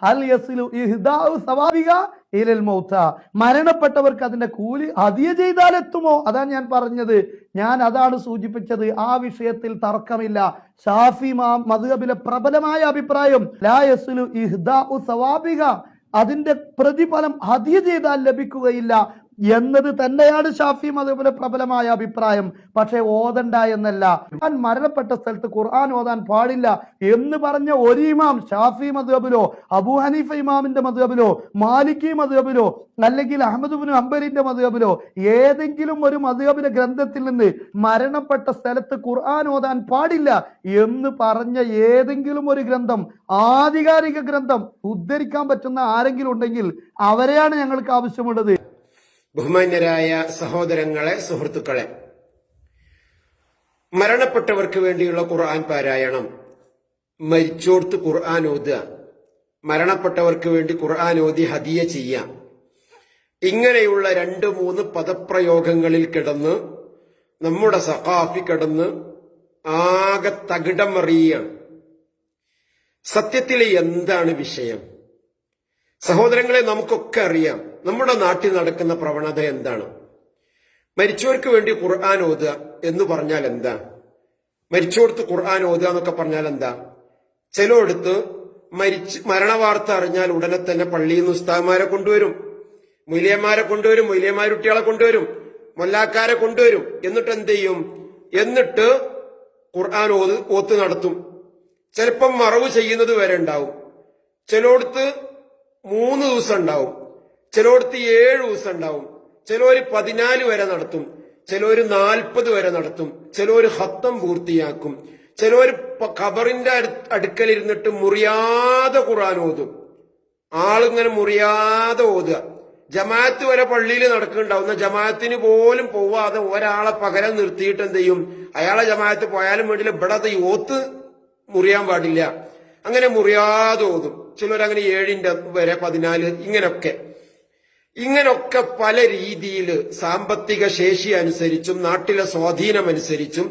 ഹൽ യസിലു ഇഹ്ദാഉ സവാബിക ഇലൽ മൗത, മരണപ്പെട്ടവർക്ക് അതിന്റെ കൂലി ഹദിയ ചെയ്താൽ എത്തുമോ? അതാണ് ഞാൻ പറഞ്ഞത്, ഞാൻ അതാണ് സൂചിപ്പിച്ചത്. ആ വിഷയത്തിൽ തർക്കമില്ല. ഷാഫി മദ്ഹബിലെ പ്രബലമായ അഭിപ്രായം ലാ യസിലു ഇഹ്ദാഉ സവാബിക, അതിന്റെ പ്രതിഫലം ഹദിയ ചെയ്താൽ ലഭിക്കുകയില്ല എന്നത് തന്നെയാണ് ഷാഫി മദ്ഹബിലെ പ്രബലമായ അഭിപ്രായം. പക്ഷെ ഓതണ്ട എന്നല്ല. ഞാൻ മരണപ്പെട്ട സ്ഥലത്ത് ഖുർആൻ ഓതാൻ പാടില്ല എന്ന് പറഞ്ഞ ഒരു ഇമാം ഷാഫി മദ്ഹബിലോ അബൂ ഹനീഫ ഇമാമിന്റെ മദ്ഹബിലോ മാലിക്കി മദ്ഹബിലോ അല്ലെങ്കിൽ അഹ്മദ് ഇബ്നു ഹംബലിന്റെ മദ്ഹബിലോ ഏതെങ്കിലും ഒരു മദ്ഹബിലെ ഗ്രന്ഥത്തിൽ നിന്ന് മരണപ്പെട്ട സ്ഥലത്ത് ഖുർആൻ ഓതാൻ പാടില്ല എന്ന് പറഞ്ഞ ഏതെങ്കിലും ഒരു ഗ്രന്ഥം, ആധികാരിക ഗ്രന്ഥം ഉദ്ധരിക്കാൻ പറ്റുന്ന ആരെങ്കിലും ഉണ്ടെങ്കിൽ അവരെയാണ് ഞങ്ങൾക്ക് ആവശ്യമുള്ളത്. ബഹുമാന്യരായ സഹോദരങ്ങളെ, സുഹൃത്തുക്കളെ, മരണപ്പെട്ടവർക്ക് വേണ്ടിയുള്ള ഖുർആൻ പാരായണം, മരിച്ചോർത്ത് ഖുർആൻ ഓതുക, മരണപ്പെട്ടവർക്ക് വേണ്ടി ഖുർആൻ ഓതി ഹദിയ ചെയ്യാം, ഇങ്ങനെയുള്ള 2-3 പദപ്രയോഗങ്ങളിൽ കിടന്ന് നമ്മുടെ സഖാഫി കിടന്ന് ആകെ തകിടം മറിയുകയാണ്. സത്യത്തിൽ എന്താണ് വിഷയം? സഹോദരങ്ങളെ, നമുക്കൊക്കെ അറിയാം നമ്മുടെ നാട്ടിൽ നടക്കുന്ന പ്രവണത എന്താണ്. മരിച്ചവർക്ക് വേണ്ടി ഖുർആൻ ഓതുക എന്ന് പറഞ്ഞാൽ എന്താ? മരിച്ചോടത്ത് ഖുർആൻ ഓതുക എന്നൊക്കെ പറഞ്ഞാൽ എന്താ? ചിലയിടത്ത് മരണവാർത്ത അറിഞ്ഞാൽ ഉടനെ തന്നെ പള്ളിയിൽ നിന്ന് ഉസ്താദ്മാരെ കൊണ്ടുവരും, മൊയ്ലിയന്മാരെ കൊണ്ടുവരും, മൊയ്ലിയന്മാരുട്ടികളെ കൊണ്ടുവരും, മൊല്ലാക്കാരെ കൊണ്ടുവരും. എന്നിട്ട് എന്ത് ചെയ്യും? എന്നിട്ട് ഖുർആൻ ഓത്ത് നടത്തും. ചിലപ്പം മറവ് ചെയ്യുന്നത് വരെ ഉണ്ടാവും. ചിലയിടത്ത് 3 ദിവസം ഉണ്ടാവും, ചിലയിടത്ത് 7 ദിവസം ഉണ്ടാവും, ചിലര് 14 വരെ നടത്തും, ചിലര് 40 വരെ നടത്തും, ചിലര് ഖത്തം പൂർത്തിയാക്കും, ചിലര് ഖബറിന്റെ അടുക്കലിരുന്നിട്ട് മുറിയാതെ ഖുർആൻ ഓതും. ആളിങ്ങനെ മുറിയാതെ ഓതുക. ജമാഅത്ത് വരെ പള്ളിയിൽ നടക്കുന്നുണ്ടാവുന്ന ജമാഅത്തിന് പോലും പോവാതെ ഒരാളെ പകരം നിർത്തിയിട്ട് എന്ത് ചെയ്യും? അയാളെ ജമാഅത്ത് പോയാലും വേണ്ടില്ല, ഇവിടെ ഓത്ത് മുറിയാൻ പാടില്ല, അങ്ങനെ മുറിയാതെ ഓതും. ചിലരങ്ങനെ 7 വരെ 14, ഇങ്ങനൊക്കെ പല രീതിയിൽ സാമ്പത്തിക ശേഷി അനുസരിച്ചും നാട്ടിലെ സ്വാധീനമനുസരിച്ചും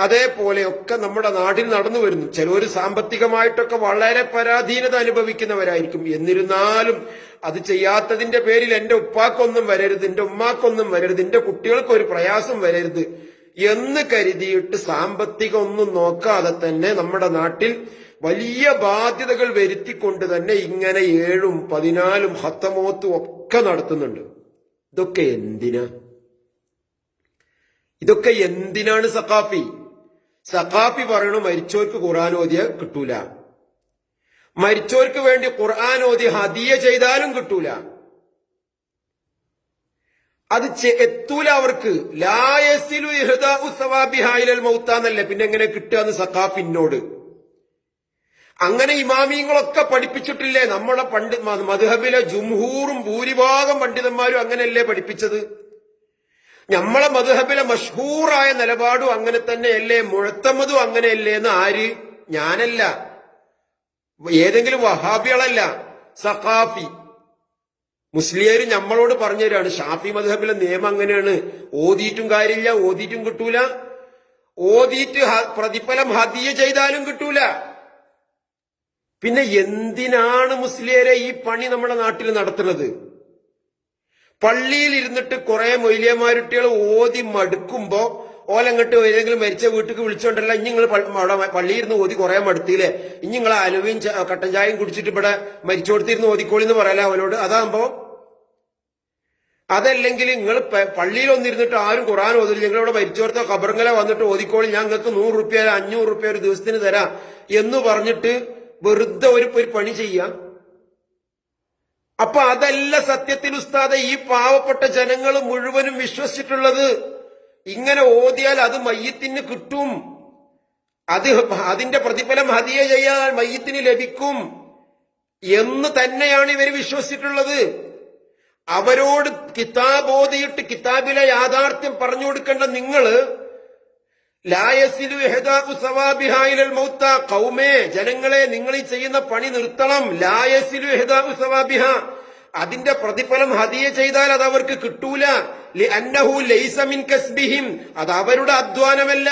അതേപോലെയൊക്കെ നമ്മുടെ നാട്ടിൽ നടന്നു വരുന്നു. ചിലര് സാമ്പത്തികമായിട്ടൊക്കെ വളരെ പരാധീനത അനുഭവിക്കുന്നവരായിരിക്കും. എന്നിരുന്നാലും അത് ചെയ്യാത്തതിന്റെ പേരിൽ എന്റെ ഉപ്പാക്കൊന്നും വരരുത്, എന്റെ ഉമ്മാക്കൊന്നും വരരുത്, എന്റെ കുട്ടികൾക്കൊരു പ്രയാസം വരരുത് എന്ന് കരുതിയിട്ട് സാമ്പത്തികം ഒന്നും നോക്കാതെ തന്നെ നമ്മുടെ നാട്ടിൽ വലിയ ബാധ്യതകൾ വരുത്തിക്കൊണ്ട് തന്നെ ഇങ്ങനെ 7ഉം 14ഉം ഖത്തമോത്തും ഒക്കെ നടത്തുന്നുണ്ട്. ഇതൊക്കെ എന്തിനാണ് സഖാഫി പറയണു മരിച്ചോർക്ക് ഖുർആൻ ഓതിയ കിട്ടൂല, മരിച്ചോർക്ക് വേണ്ടി ഖുർആൻ ഓതി ഹദിയ ചെയ്താലും കിട്ടൂല, അത് എത്തൂല അവർക്ക്. ലാ യസിലു ഇഹ്ദാഉ സവാബിഹാ ഇലൽ മൗത എന്നല്ലേ, പിന്നെ എങ്ങനെ കിട്ടുകയെന്ന് സഖാഫിനോട്. അങ്ങനെ ഇമാമിയങ്ങളൊക്കെ പഠിപ്പിച്ചിട്ടില്ലേ? നമ്മളെ മദ്ഹബിലെ ജുംഹൂറും ഭൂരിഭാഗം പണ്ഡിതന്മാരും അങ്ങനെയല്ലേ പഠിപ്പിച്ചത്? നമ്മളെ മദ്ഹബിലെ മഷ്ഹൂറായ നിലപാടും അങ്ങനെ തന്നെയല്ലേ, മുഴത്തമതും അങ്ങനെയല്ലേ എന്ന് ആര്? ഞാനല്ല, ഏതെങ്കിലും വഹാബികളല്ല, സഖാഫി മുസ്ലിയാര് നമ്മളോട് പറഞ്ഞുതരാണ് ഷാഫി മദ്ഹബിലെ നിയമം അങ്ങനെയാണ്, ഓതിയിട്ടും കാര്യമില്ല, ഓതിയിട്ടും കിട്ടൂല, ഓതിയിട്ട് പ്രതിഫലം ഹദിയ ചെയ്താലും കിട്ടൂല. പിന്നെ എന്തിനാണ് മുസ്ലിയരെ ഈ പണി നമ്മുടെ നാട്ടിൽ നടത്തുന്നത്? പള്ളിയിൽ ഇരുന്നിട്ട് കുറെ മൊയ്ലിയന്മാരുട്ടികൾ ഓതി മടുക്കുമ്പോ ഓലങ്ങട്ട് ഏതെങ്കിലും മരിച്ച വീട്ടിൽ വിളിച്ചോണ്ടല്ല, ഇനി നിങ്ങൾ പള്ളിയിൽ ഇരുന്ന് ഓതി കുറെ മടുത്തില്ലേ, ഇനി നിങ്ങൾ അലുവയും കട്ടൻ ചായയും കുടിച്ചിട്ട് ഇവിടെ മരിച്ചോടത്തിരുന്ന് ഓതിക്കോളി എന്ന് പറയല അവനോട്. അതാകുമ്പോ അതല്ലെങ്കിൽ നിങ്ങൾ പള്ളിയിൽ ഒന്നിരുന്നിട്ട് ആരും ഖുർആൻ ഓതില്ല, നിങ്ങളിവിടെ മരിച്ചോർത്തോ ഖബറിങ്ങല വന്നിട്ട് ഓതിക്കോളി, ഞങ്ങൾക്ക് 100 റുപ്യ 500 റുപ്യ ഒരു ദിവസത്തിന് തരാം എന്ന് പറഞ്ഞിട്ട് വെറുതെ ഒരു പണി ചെയ്യാം. അപ്പൊ അതല്ല സത്യത്തിൽ ഉസ്താദെ ഈ പാവപ്പെട്ട ജനങ്ങൾ മുഴുവനും വിശ്വസിച്ചിട്ടുള്ളത്. ഇങ്ങനെ ഓതിയാൽ അത് മയ്യത്തിന് കിട്ടും, അതിന്റെ പ്രതിഫലം ഹദിയ ചെയ്യാൻ മയ്യത്തിന് ലഭിക്കും എന്ന് തന്നെയാണ് ഇവർ വിശ്വസിച്ചിട്ടുള്ളത്. അവരോട് കിതാബ് ഓതിയിട്ട് കിതാബിലെ യാഥാർത്ഥ്യം പറഞ്ഞു കൊടുക്കേണ്ട നിങ്ങള് ലായസിലു ഇഹ്ദാഉ സവാബിഹാ ഇലൽ മൗത, ഖൗമേ ജനങ്ങളെ, നിങ്ങൾ ഈ ചെയ്യുന്ന പണി നിർത്തണം. ലായസിലു ഇഹ്ദാഉ സവാബിഹാ, അതിന്റെ പ്രതിഫലം ഹദിയ ചെയ്താൽ അത് അവർക്ക് കിട്ടൂല. ലിഅന്നഹു ലൈസ മിൻ കസ്ബിഹിം, അത് അവരുടെ അധ്വാനമല്ല.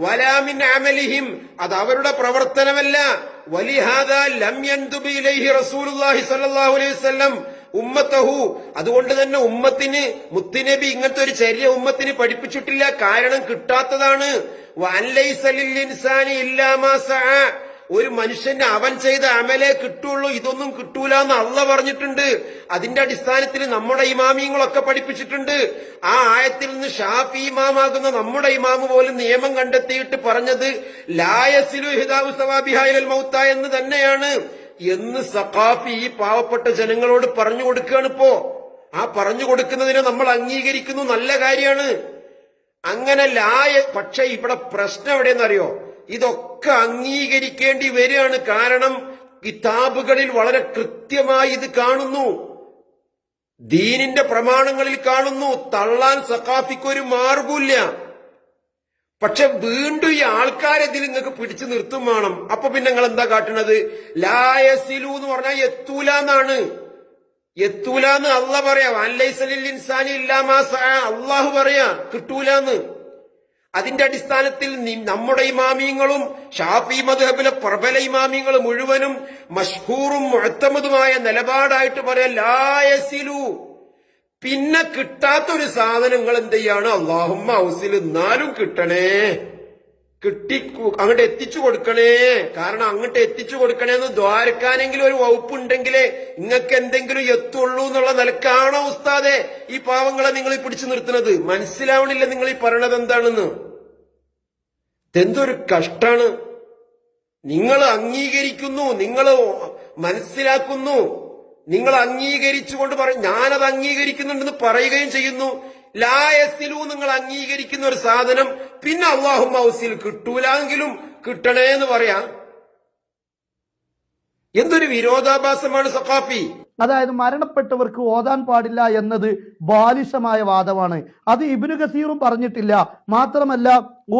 വലാ മിൻ അമലിഹിം, അത് അവരുടെ പ്രവർത്തനമല്ല. വലിഹാദാ ലം യൻതുബി ഇലൈഹി റസൂലുള്ളാഹി സ്വല്ലല്ലാഹു അലൈഹി വസല്ലം ഉമ്മത്തഹു, അതുകൊണ്ട് തന്നെ ഉമ്മത്തിന് മുത്തുനബി ഇങ്ങനത്തെ ഒരു ചര്യ ഉമ്മത്തിന് പഠിപ്പിച്ചിട്ടില്ല. കാരണം കിട്ടാത്തതാണ്. വഅൻ ലൈസ ലിൽ ഇൻസാനി ഇല്ലാ മാ സഅ, ഒരു മനുഷ്യന് അവൻ ചെയ്ത അമലേ കിട്ടുള്ളൂ, ഇതൊന്നും കിട്ടൂല എന്ന് അള്ളാഹ് പറഞ്ഞിട്ടുണ്ട്. അതിന്റെ അടിസ്ഥാനത്തിൽ നമ്മുടെ ഇമാമിയങ്ങളൊക്കെ പഠിപ്പിച്ചിട്ടുണ്ട്. ആ ആയത്തിൽ നിന്ന് ഷാഫി ഇമാമാകുന്ന നമ്മുടെ ഇമാമ് പോലും നിയമം കണ്ടെത്തിയിട്ട് പറഞ്ഞത് ലാ യസിലു ഹിദാഉ സവാബിഹാ ഇലൽ മൗത്ത എന്ന് തന്നെയാണ്. എന്ന് സഖാഫി ഈ പാവപ്പെട്ട ജനങ്ങളോട് പറഞ്ഞു കൊടുക്കുകയാണ് ഇപ്പോ. ആ പറഞ്ഞു കൊടുക്കുന്നതിനെ നമ്മൾ അംഗീകരിക്കുന്നു, നല്ല കാര്യമാണ്. അങ്ങനെ പക്ഷെ ഇവിടെ പ്രശ്നം എവിടെയെന്നറിയോ? ഇതൊക്കെ അംഗീകരിക്കേണ്ടി വരികയാണ്. കാരണം കിതാബുകളിൽ വളരെ കൃത്യമായി ഇത് കാണുന്നു, ദീനിന്റെ പ്രമാണങ്ങളിൽ കാണുന്നു. തള്ളാൻ സഖാഫിക്കൊരു മാർഗമില്ല. പക്ഷെ വീണ്ടും ഈ ആൾക്കാരെ ഇതിൽ നിങ്ങൾക്ക് പിടിച്ചു നിർത്തും വേണം. അപ്പൊ പിന്നെ നിങ്ങൾ എന്താ കാട്ടുന്നത്? ലായസിലു എന്ന് പറഞ്ഞാൽ എത്തൂല എന്നാണ്. എത്തൂലെന്ന് അള്ളാഹ് പറയാ. അല്ലൈസലിൽ ഇൻസാനി ഇല്ലാമാ സഅ, അള്ളാഹു പറയാ കിട്ടൂലെന്ന്. അതിന്റെ അടിസ്ഥാനത്തിൽ നമ്മുടെ ഇമാമിയങ്ങളും ഷാഫി മദ്ഹബിലെ പ്രബല ഇമാമിയങ്ങൾ മുഴുവനും മഷ്ഹൂറും മുഅത്തമദുമായ നിലപാടായിട്ട് പറയാം ലായസിലു. പിന്നെ കിട്ടാത്തൊരു സാധനങ്ങൾ എന്ത് ചെയ്യാണ്? അല്ലാഹുമ്മ ഔസിൽ, എന്നാലും കിട്ടണേ, അങ്ങോട്ട് എത്തിച്ചു കൊടുക്കണേ. കാരണം അങ്ങോട്ട് എത്തിച്ചു കൊടുക്കണേന്ന് ദ്വാരക്കാനെങ്കിലും ഒരു വകുപ്പുണ്ടെങ്കിലേ നിങ്ങൾക്ക് എന്തെങ്കിലും എത്തുള്ളൂ എന്നുള്ള നിലക്കാണോ ഉസ്താദെ ഈ പാവങ്ങളെ നിങ്ങൾ പിടിച്ചു നിർത്തുന്നത്? മനസ്സിലാവണില്ല നിങ്ങൾ ഈ പറയണത് എന്താണെന്ന്. എന്തൊരു കഷ്ടാണ്. നിങ്ങൾ അംഗീകരിക്കുന്നു, നിങ്ങൾ മനസ്സിലാക്കുന്നു, നിങ്ങൾ അംഗീകരിച്ചുകൊണ്ട് പറയും ഞാനത് അംഗീകരിക്കുന്നുണ്ടെന്ന് പറയുകയും ചെയ്യുന്നു. ലായസിലു നിങ്ങൾ അംഗീകരിക്കുന്ന ഒരു സാധനം പിന്നെ അല്ലാഹുമ്മ ഔസിൽ കിട്ടൂലെങ്കിലും കിട്ടണേ എന്ന് പറയാ. എന്തൊരു വിരോധാഭാസമാണ് സഖാഫി. അതായത് മരണപ്പെട്ടവർക്ക് ഓതാൻ പാടില്ല എന്നത് ബാലിശമായ വാദമാണ്. അത് ഇബ്നു കസീറും പറഞ്ഞിട്ടില്ല. മാത്രമല്ല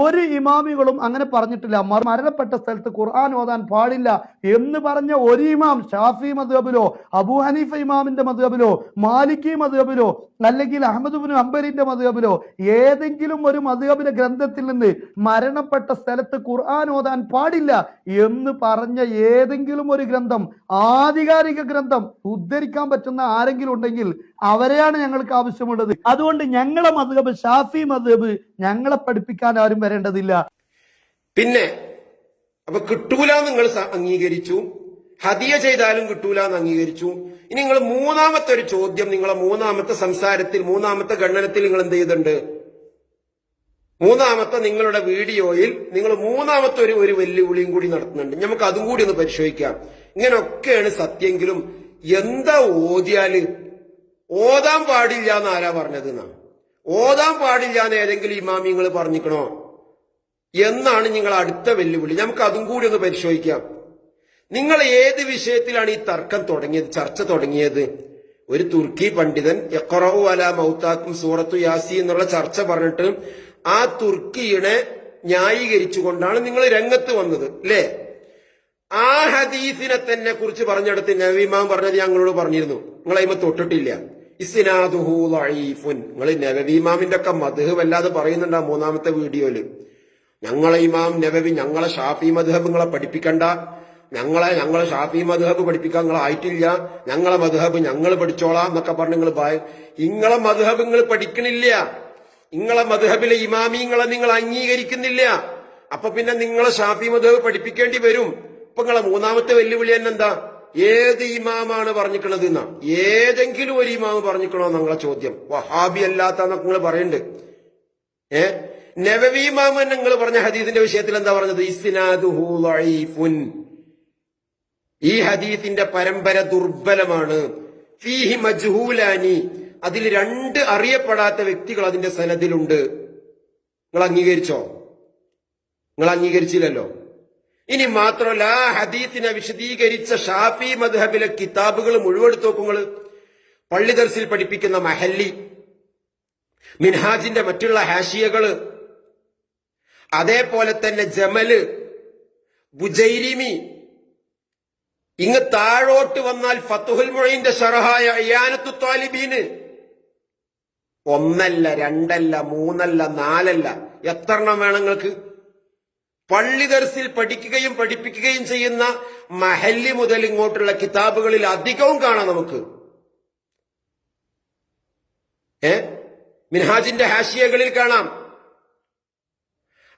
ഒരു ഇമാമികളും അങ്ങനെ പറഞ്ഞിട്ടില്ല. മരണപ്പെട്ട സ്ഥലത്ത് ഖുർആൻ ഓതാൻ പാടില്ല എന്ന് പറഞ്ഞ ഒരു ഇമാം ഷാഫി മദ്ഹബിലോ അബൂ ഹനീഫ ഇമാമിന്റെ മദ്ഹബിലോ മാലിക്കി മദ്ഹബിലോ അല്ലെങ്കിൽ അഹ്മദ് ഇബ്നു ഹംബലിന്റെ മദ്ഹബിലോ ഏതെങ്കിലും ഒരു മദ്ഹബിലെ ഗ്രന്ഥത്തിൽ നിന്ന് മരണപ്പെട്ട സ്ഥലത്ത് ഖുർആൻ ഓതാൻ പാടില്ല എന്ന് പറഞ്ഞ ഏതെങ്കിലും ഒരു ഗ്രന്ഥം, ആധികാരിക ഗ്രന്ഥം ഉദ്ധരിക്കാൻ പറ്റുന്ന ആരെങ്കിലും ഉണ്ടെങ്കിൽ അവരെയാണ് ഞങ്ങൾക്ക് ആവശ്യമുള്ളത്. അതുകൊണ്ട് ഞങ്ങളെ മദ്ഹബ് ഷാഫി മദ്ഹബ് ഞങ്ങളെ പഠിപ്പിക്കാൻ ആരും വരേണ്ടതില്ല. പിന്നെ അപ്പൊ കിട്ടൂല നിങ്ങൾ അംഗീകരിച്ചു, ഹദിയ ചെയ്താലും കിട്ടൂല എന്ന് അംഗീകരിച്ചു. ഇനി നിങ്ങൾ മൂന്നാമത്തെ ഒരു ചോദ്യം, നിങ്ങളെ മൂന്നാമത്തെ സംസാരത്തിൽ, മൂന്നാമത്തെ ഗണനത്തിൽ നിങ്ങൾ എന്ത് ചെയ്തിട്ടുണ്ട്? മൂന്നാമത്തെ നിങ്ങളുടെ വീഡിയോയിൽ നിങ്ങൾ മൂന്നാമത്തെ ഒരു വെല്ലുവിളിയും കൂടി നടത്തുന്നുണ്ട്. നമുക്ക് അതും കൂടി ഒന്ന് പരിശോധിക്കാം. ഇങ്ങനൊക്കെയാണ് സത്യമെങ്കിലും എന്താ ഓതിയാല് ഓതാൻ പാടില്ല എന്ന് ആരാ പറഞ്ഞത്? ഓതാൻ പാടില്ല എന്ന് ഏതെങ്കിലും ഇമാമിങ്ങൾ പറഞ്ഞിക്കണോ എന്നാണ് നിങ്ങൾ അടുത്ത വെല്ലുവിളി. നമുക്ക് അതും കൂടി ഒന്ന് പരിശോധിക്കാം. നിങ്ങൾ ഏത് വിഷയത്തിലാണ് ഈ തർക്കം തുടങ്ങിയത്, ചർച്ച തുടങ്ങിയത്? ഒരു തുർക്കി പണ്ഡിതൻ യഖറഉ അലാ മൗതാക്കും സൂറത്തു യാസീൻ എന്നുള്ള ചർച്ച പറഞ്ഞിട്ട് ആ തുർക്കിയെ ന്യായീകരിച്ചുകൊണ്ടാണ് നിങ്ങൾ രംഗത്ത് വന്നത്, അല്ലേ? ആ ഹദീസിനെ തന്നെ കുറിച്ച് പറഞ്ഞെടുത്ത് നബി ഇമാം പറഞ്ഞത് ഞങ്ങളോട് പറഞ്ഞിരുന്നു, നിങ്ങൾ അതിമ തൊട്ടിട്ടില്ല. ഇസ്നാദുഹു ദഈഫുൻ. നിങ്ങൾ നബവി ഇമാമിന്റെ ഒക്കെ മദ്ഹബ് അല്ലാതെ പറയുന്നുണ്ട് ആ മൂന്നാമത്തെ വീഡിയോയില്. ഞങ്ങളെ ഇമാം നബവി ഞങ്ങളെ ഷാഫി മദ്ഹബ് നിങ്ങളെ പഠിപ്പിക്കണ്ട, ഞങ്ങളെ ഷാഫി മദ്ഹബ് പഠിപ്പിക്കാൻ നിങ്ങളായിട്ടില്ല, ഞങ്ങളെ മദ്ഹബ് ഞങ്ങൾ പഠിച്ചോളാം എന്നൊക്കെ പറഞ്ഞ് നിങ്ങൾ നിങ്ങളെ മദ്ഹബ് നിങ്ങൾ പഠിക്കണില്ല, നിങ്ങളെ മദ്ഹബിലെ ഇമാമിങ്ങളെ നിങ്ങൾ അംഗീകരിക്കുന്നില്ല. അപ്പൊ പിന്നെ നിങ്ങളെ ഷാഫി മദ്ഹബ് പഠിപ്പിക്കേണ്ടി വരും. ഇപ്പൊ നിങ്ങളെ മൂന്നാമത്തെ വെല്ലുവിളി തന്നെ എന്താ? ഏത് ഇമാമാണ് പറഞ്ഞിക്കണത് എന്നാ? ഏതെങ്കിലും ഒരു ഇമാമ് പറഞ്ഞിക്കണോ ഞങ്ങളെ ചോദ്യം. വഹാബി അല്ലാത്തന്നൊക്കെ നിങ്ങൾ പറയുന്നുണ്ട്. നബവി ഇമാമ് തന്നെ നിങ്ങൾ പറഞ്ഞ ഹദീസിന്റെ വിഷയത്തിൽ എന്താ പറഞ്ഞത്? ഇസ്നാദുഹു ദഈഫുൻ. ഈ ഹദീസിന്റെ പരമ്പര ദുർബലമാണ്. ഫീഹി മജ്ഹൂലാനി. അതിൽ രണ്ട് അറിയപ്പെടാത്ത വ്യക്തികൾ അതിന്റെ സനദിലുണ്ട്. നിങ്ങൾ അംഗീകരിച്ചോ? നിങ്ങൾ അംഗീകരിച്ചില്ലല്ലോ. ഇനി മാത്രമല്ല ആ ഹദീസിനെ വിശദീകരിച്ച ഷാഫി മദ്ഹബിലെ കിതാബുകൾ മുഴുവൻ എടുത്ത് നോക്കുങ്ങൾ. പള്ളി ദർസിൽ പഠിപ്പിക്കുന്ന മഹല്ലി, മിൻഹാജിന്റെ മറ്റുള്ള ഹാഷിയകള്, അതേപോലെ തന്നെ ജമല്, ബുജൈരിമി, ഇങ്ങ് താഴോട്ട് വന്നാൽ ഫത്തുഹുൽ മുഈന്റെ ശറഹായ ഇയാനത്തു ത്വാലിബീന് ഒന്നല്ല, രണ്ടല്ല, മൂന്നല്ല, നാലല്ല, എത്ര എണ്ണം വേണം നിങ്ങൾക്ക്? പള്ളി ദർസിൽ പഠിക്കുകയും പഠിപ്പിക്കുകയും ചെയ്യുന്ന മഹല്ലി മുതൽ ഇങ്ങോട്ടുള്ള കിതാബുകളിൽ അധികവും കാണാം നമുക്ക്. മിൻഹാജിന്റെ ഹാഷിയകളിൽ കാണാം.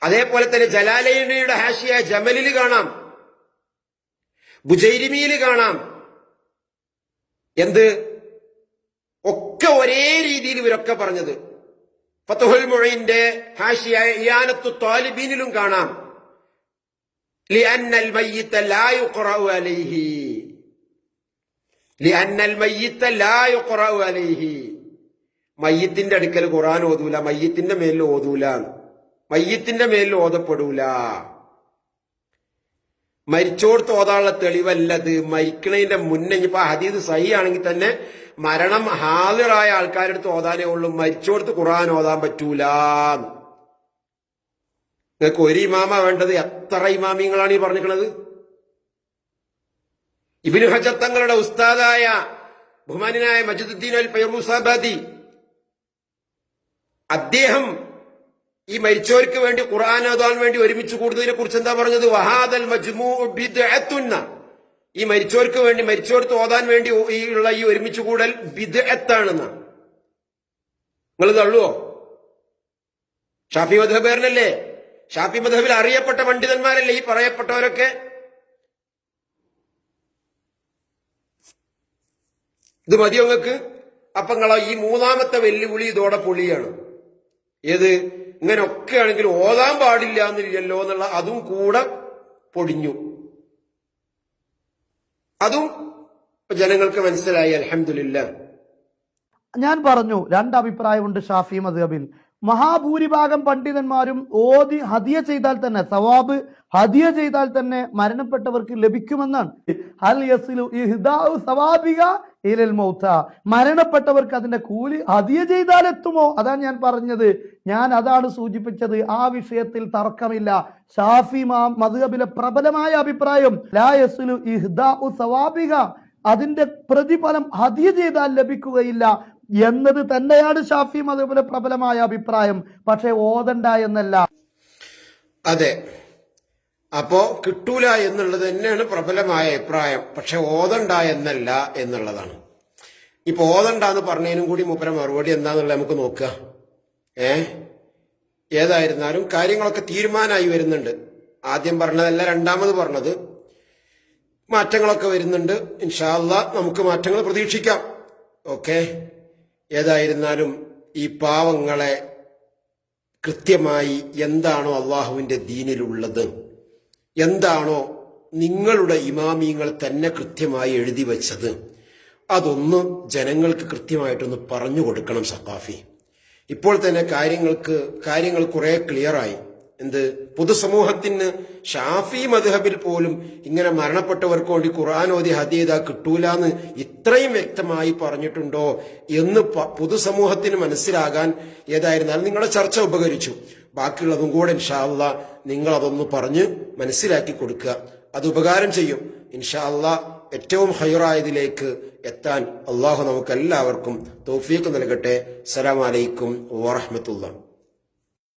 അതേപോലെ തന്നെ ജലാലൈനിയുടെ ഹാഷിയ ജമലിൽ കാണാം, ബുജൈരിമിയിൽ കാണാം. എന്ത് ഒക്കെ ഒരേ രീതിയിൽ ഇവരൊക്കെ പറഞ്ഞത്. ഫത്തുഹുൽ മുഈന്റെ ഹാഷിയ ഇയാനത്തു ത്വാലിബീനിലും കാണാം. ലിഅന്നൽ മയ്യിത ലാ യുഖറഉ അലൈഹി, ലിഅന്നൽ മയ്യിത ലാ യുഖറഉ അലൈഹി. മയ്യിത്തിന്റെ അടുക്കൽ ഖുർആൻ ഓതൂല, മയ്യിത്തിന്റെ മേലിൽ ഓതൂല, മയ്യിത്തിന്റെ മേലിൽ ഓതപ്പെടൂല. മരിച്ചോടത്ത് ഓതാനുള്ള തെളിവല്ലത്. മരിക്കണതിന്റെ മുന്നേ ഇനിയിപ്പോ ഹദീസ് സഹീഹ് ആണെങ്കിൽ തന്നെ മരണം ഹാദിറായ ആൾക്കാരുടെ അടുത്ത് ഓതാനേ ഉള്ളൂ, മരിച്ചോടത്ത് ഖുർആൻ ഓതാൻ പറ്റൂല. നിങ്ങൾക്ക് ഒരു ഇമാമ വേണ്ടത്, എത്ര ഇമാമിങ്ങളാണ് ഈ പറഞ്ഞിരിക്കുന്നത്? ഇബ്നു ഹജർ തങ്ങളുടെ ഉസ്താദായ ബഹുമാനായ മജിദുദ്ദീൻ അൽ ഫൈറൂസാബാദി, അദ്ദേഹം ഈ മരിച്ചവർക്ക് വേണ്ടി ഖുർആൻ ഓതാൻ വേണ്ടി ഒരുമിച്ച് കൂടുന്നതിനെ കുറിച്ച് എന്താ പറഞ്ഞത്? വഹാദൽ മജ്മൂഉ ബിദ്അത്തുന്ന, ഈ മരിച്ചവർക്ക് വേണ്ടി മരിച്ചവർക്ക് ഓതാൻ വേണ്ടി ഉള്ള ഈ ഒരുമിച്ച് കൂടൽ ബിദ്അത്താണെന്ന്. നിങ്ങൾ തള്ളുവോ? ഷാഫി മദ്ഹബേറിനല്ലേ? ഷാഫി മദ്ഹബിൽ അറിയപ്പെട്ട പണ്ഡിതന്മാരല്ലേ ഈ പറയപ്പെട്ടവരൊക്കെ? ഇത് മതിയോ നിങ്ങൾക്ക്? അപ്പൊ നിങ്ങളെ ഈ മൂന്നാമത്തെ വെല്ലുവിളി ഇതോടെ പൊളിയാണ്. ഏത്? ഇങ്ങനൊക്കെ ആണെങ്കിൽ ഓതാൻ പാടില്ല എന്നില്ലല്ലോ എന്നുള്ള അതും കൂടെ പൊടിഞ്ഞു. അതും ജനങ്ങൾക്ക് മനസ്സിലായി. അൽഹംദുലില്ലാഹ്. ഞാൻ പറഞ്ഞു, രണ്ടഭിപ്രായമുണ്ട് ഷാഫി മദ്ഹബിൽ. മഹാഭൂരിഭാഗം പണ്ഡിതന്മാരും ഓതി ഹദിയ ചെയ്താൽ തന്നെ, സവാബ് ഹദിയ ചെയ്താൽ തന്നെ മരണപ്പെട്ടവർക്ക് ലഭിക്കുമെന്നാണ്. ഹൽ യസിലു ഇഹ്ദാഉ സവാബിക ഇലൽ മൗത, മരണപ്പെട്ടവർക്ക് അതിന്റെ കൂലി ഹദിയ ചെയ്താൽ എത്തുമോ? അതാണ് ഞാൻ പറഞ്ഞത്. ഞാൻ അതാണ് സൂചിപ്പിച്ചത്. ആ വിഷയത്തിൽ തർക്കമില്ല. ഷാഫി മദ്ഹബിലെ പ്രബലമായ അഭിപ്രായം ലാ യസിലു ഇഹ്ദാഉ സവാബിക, അതിന്റെ പ്രതിഫലം ഹദിയ ചെയ്താൽ ലഭിക്കുകയില്ല എന്നത് തന്നെയാണ് ഷാഫി മദ്ഹബിലെ പ്രബലമായ അഭിപ്രായം. പക്ഷെ ഓതണ്ട എന്നല്ല. അതെ, അപ്പോ കിട്ടൂല എന്നുള്ളത് തന്നെയാണ് പ്രബലമായ അഭിപ്രായം. പക്ഷെ ഓതണ്ട എന്നല്ല എന്നുള്ളതാണ്. ഇപ്പൊ ഓതണ്ട എന്ന് പറഞ്ഞതിനും കൂടി മൂപ്പര മറുപടി എന്താന്നുള്ളത് നമുക്ക് നോക്കുക. ഏതായിരുന്നാലും കാര്യങ്ങളൊക്കെ തീരുമാനമായി വരുന്നുണ്ട്. ആദ്യം പറഞ്ഞതല്ല രണ്ടാമത് പറഞ്ഞത്. മാറ്റങ്ങളൊക്കെ വരുന്നുണ്ട്. ഇൻഷാ അല്ലാഹ് നമുക്ക് മാറ്റങ്ങൾ പ്രതീക്ഷിക്കാം. ഓക്കെ, ഏതായിരുന്നാലും ഈ പാവങ്ങളെ കൃത്യമായി എന്താണോ അള്ളാഹുവിന്റെ ദീനിലുള്ളത്, എന്താണോ നിങ്ങളുടെ ഇമാമിങ്ങൾ തന്നെ കൃത്യമായി എഴുതി വെച്ചത്, അതൊന്ന് ജനങ്ങൾക്ക് കൃത്യമായിട്ടൊന്ന് പറഞ്ഞു കൊടുക്കണം സഖാഫി. ഇപ്പോൾ തന്നെ കാര്യങ്ങൾ കുറെ ക്ലിയറായി. എന്ത്? പൊതുസമൂഹത്തിന് ഷാഫി മദ്ഹബിൽ പോലും ഇങ്ങനെ മരണപ്പെട്ടവർക്ക് വേണ്ടി ഖുർആൻ ഓതി ഹദിയ കിട്ടൂലെന്ന് ഇത്രയും വ്യക്തമായി പറഞ്ഞിട്ടുണ്ടോ എന്ന് പൊതുസമൂഹത്തിന് മനസ്സിലാകാൻ ഏതായിരുന്നാലും നിങ്ങളുടെ ചർച്ച ഉപകരിച്ചു. ബാക്കിയുള്ളതും കൂടെ ഇൻഷാ അല്ലാഹ് നിങ്ങൾ അതൊന്ന് പറഞ്ഞ് മനസ്സിലാക്കി കൊടുക്കുക. അത് ഉപകാരം ചെയ്യും. ഇൻഷാ അല്ലാഹ് ഏറ്റവും ഹൈറായതിലേക്ക് എത്താൻ അള്ളാഹു നമുക്ക് എല്ലാവർക്കും തൗഫീഖ് നൽകട്ടെ. അസ്സലാമു അലൈക്കും വറഹ്മത്തുള്ളാഹി.